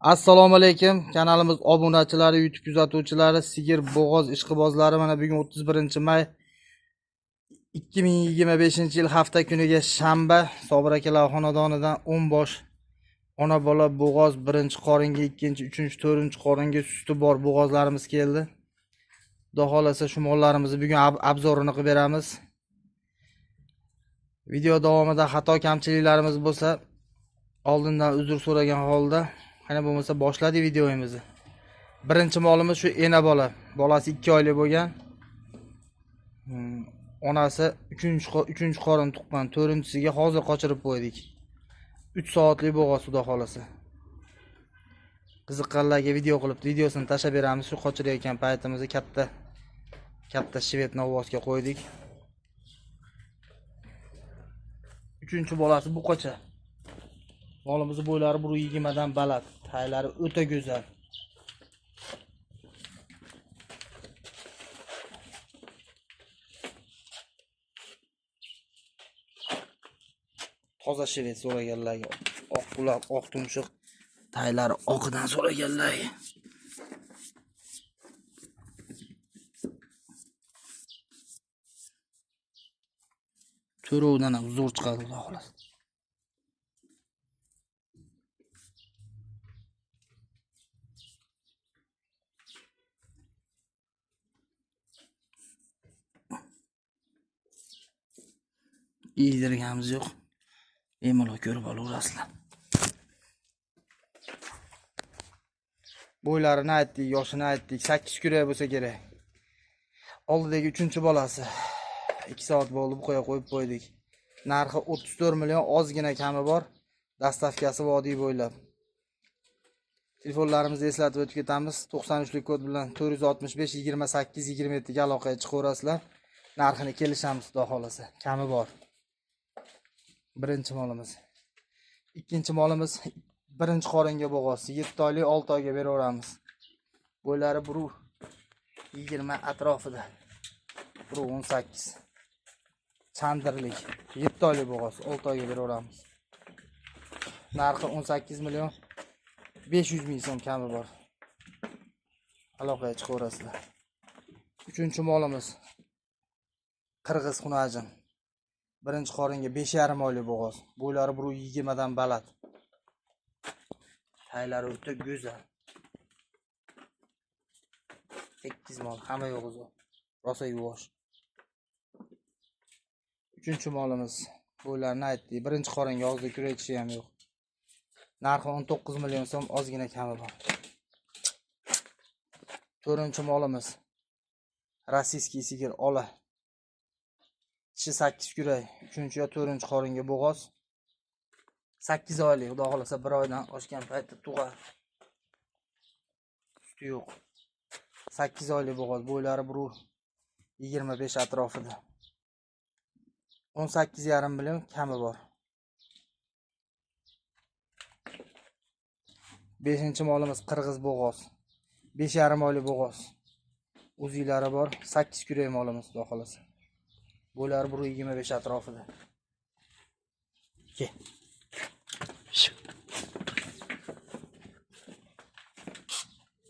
Assalomu alaykum. Kanalimiz obunachilari, YouTube kuzatuvchilari, sigir bo'g'oz ishqibozlari, mana bugun 31-may 2025-yil hafta kuniga shanba Sobir akalar xonadonidan 10 bosh ona bola bo'g'oz, birinchi qoringa, ikkinchi, uchinchi, to'rtinchi qoringa suti bor bo'g'ozlarimiz keldi. Xudo xolasa shu mollarimizni bugun obzorini qilib beramiz. Video davomida xato kamchiliklarimiz bo'lsa, oldindan uzr so'ragan holda, qani bo'lmasa boshladik videomizni. Birinchi molimiz shu ena bola. Bolasi 2 oylik bo'lgan. Onasi 3-chi qorin tuqqan, 4-chisiga hozir qochirib qo'ydik. 3 soatlik bo'g'oz xudo xolasa. Qiziqqanlarga video qilib, videosini tashlab beramiz. Shu qochirayotgan paytimizda katta shved novvosga qo'ydik. 3-chi bolasi bu qocha. Molimiz bo'ylari 120 dan baland, taylari o'ta go'zal. Toza shved so'raganlarga, oq quloq, oq tumshuq, taylari oqidan so'raganlarga. To'rovdan ham zo'r chiqadi xudo xolasa. Yeydirganimiz yo'q. Bemalol ko'rib olaverasizlar. Bo'ylarini aytdik, yoshini aytdik. 8 kurak bo'lsa kerak. Oldidagi 3-chi bolasi 2 soat bo'ldi, bu qo'yib qo'ydik. Narxi 34 million, ozgina kami bor. Dastavkasi vodiy bo'ylab. Telefonlarimizni eslatib o'tib ketamiz. 93lik kod bilan 465 28 27 ga aloqaga chiqaverasizlar. Narxini kelishamiz xudo xolasa. Kami bor. Birinchi molimiz. Ikkinchi molimiz birinchi qoringa bo'g'oz. 7 oylik 6 oyga beraveramiz. Bo'ylari 120 atrofida. 18. Chandirlik. 7 oylik bo'g'oz, 6 oyga beraveramiz. Narxi 18 million 500 ming so'm kami bor. Aloqaga chiqaverasizlar. 3-chi molimiz qirg'iz xunajin. Birinchi qoringa 5,5 oylik bo'g'oz. Bo'ylari 120 dan baland. Taylari o'ta go'zal. 8 mol, hamma yo'q o'zi. Rosa yuvosh. 3-chi molimiz. Bo'ylarini aytdik. Birinchi qoringa hozir kuraytishi ham yo'q. Narxi 19 million so'm, ozgina kami bor. 4-chi molimiz. Rossiyskiy sigir ola. Tishi 8 kuray. 3-chi yo 4-chi qoringa bo'g'oz. 8 oylik, xudo xolasa 1 oydan oshgan paytda tug'ar. Suti yo'q. 8 oylik bo'g'oz, bo'ylari 125 atrofida. 18,5 million kami bor. 5-chi molimiz qirg'iz bo'g'oz. 5,5 oylik bo'g'oz. O'zilari bor. 8 kuray molimiz xudo xolasa. Bo'ylari 125 atrofida.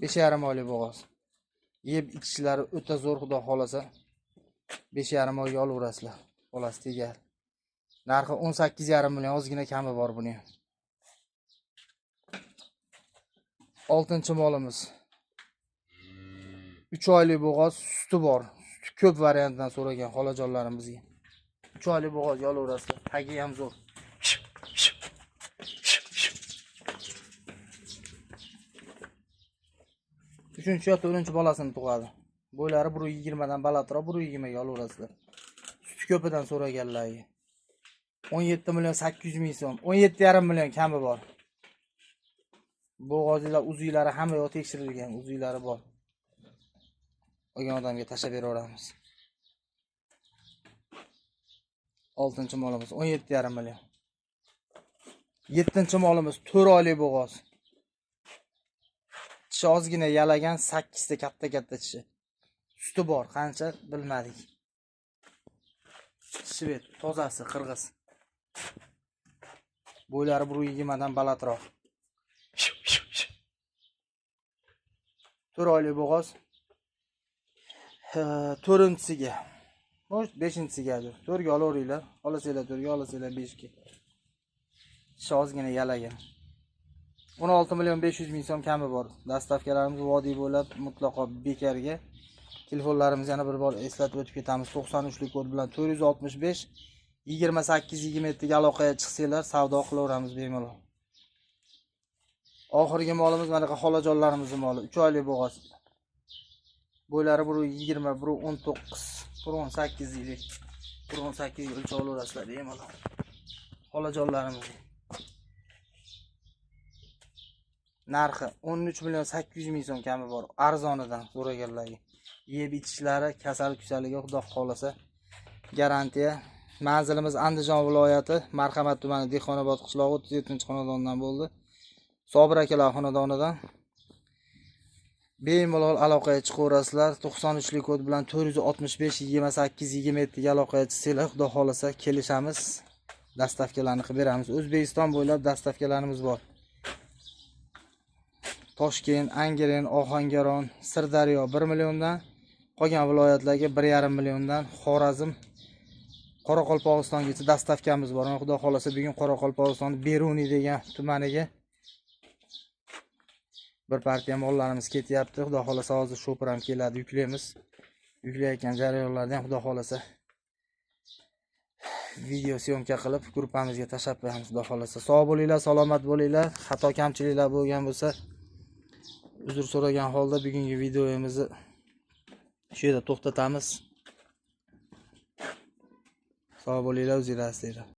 5,5 oylik bo'g'oz. Yeb ichishlari o'ta zo'r xudo xolasa. 5,5 oyga olaverasizlar. Bolasi tegar. Narxi 18,5 million, ozgina kami bor buning. 6-chi molimiz. 3 oylik bo'g'oz, suti bor. Suti ko'p variantdan so'ragan xolajonlarimizga. 3 oylik bo'g'oz olaverasizlar. Tagi ham zo'r. 3-chi yo 4-chi bolasini tug'adi. Bo'ylari 120 dan balandroq, 120 ga olaverasizlar. Suti ko'pidan so'raganlarga. 17 million 800 ming so'm, 17,5 million kami bor. Bo'g'ozlar, uziylari hamma yo'q tekshirilgan, uziylari bor. Olgan odamga tashlab beraveramiz. 6-chi molimiz 17,5 million. 7-chi molimiz 4 oylik bo'g'oz. Tishi ozgina yalagan, 8 ta katta tishi. Suti bor, qancha bilmadik. Shved, tozasi qirg'iz. Bo'ylari 120 dan balandroq. 4 oylik bo'g'oz. 4-siga. Xo'sh, 5-sigadir. 4 ga olaveringlar. Olasizlar 4 ga, olasizlar 5 ga. Ish ozgina yalagan. 16 million 500 ming so'm kami bor. Dastavkalarimiz vodiy bo'lib, mutlaqo bekarga. Telefonlarimizni yana bir bor eslatib o'tib ketamiz. 93 lik kod bilan 465 28 27 ga aloqaga chiqsanglar, savdo qilaveramiz bemalol. Oxirgi molimiz mana bu xolajonlarimizning moli. 3 oylik bo'g'oz. Bo'ylari 120, 119, 118 yillik. 118 ga o'lchab olaverasizlar bemalol. Xolajonlarimiz. Narxi 13 million 800 ming so'm kami bor. Arzonidan so'raganlarga. Yeb ichishlari, kasal-kusaliga xudo xolasa garantiya. Manzilimiz Andijon viloyati, Marhamat tumani Dehqonobod qishlog'i 37-xonadondan bo'ldi. Sobir akalar xonadonidan bemalol aloqaga chiqaverasizlar. 93 lik kod bilan 465 28 27 ga aloqaga chiqsanglar, xudo xolasa kelishamiz. Dastavkalarni qilib beramiz. O'zbekiston bo'ylab dastavkalarimiz bor. Toshkent, Angren, Ohangaron, Sirdaryo 1 milliondan, qolgan viloyatlarga 1,5 milliondan, Xorazm, Qoraqalpog'istongacha dastavkamiz bor. Xudo xolasa bugun Qoraqalpog'istonning Beruniy degan tumaniga bir partiya mollarimiz ketyapti. Xudo xolasa hozir shopir ham keladi, yuklaymiz. Yuklayotgan jarayonlarda ham xudo xolasa video syomka qilib gruppamizga tashlab qo'yamiz. Xudo xolasa sog' bo'linglar, salomat bo'linglar. Xato kamchiliklar bo'lgan bo'lsa uzr so'ragan holda bugungi videomizni shu yerda to'xtatamiz. Sog' bo'linglar, o'zinglar asinglar.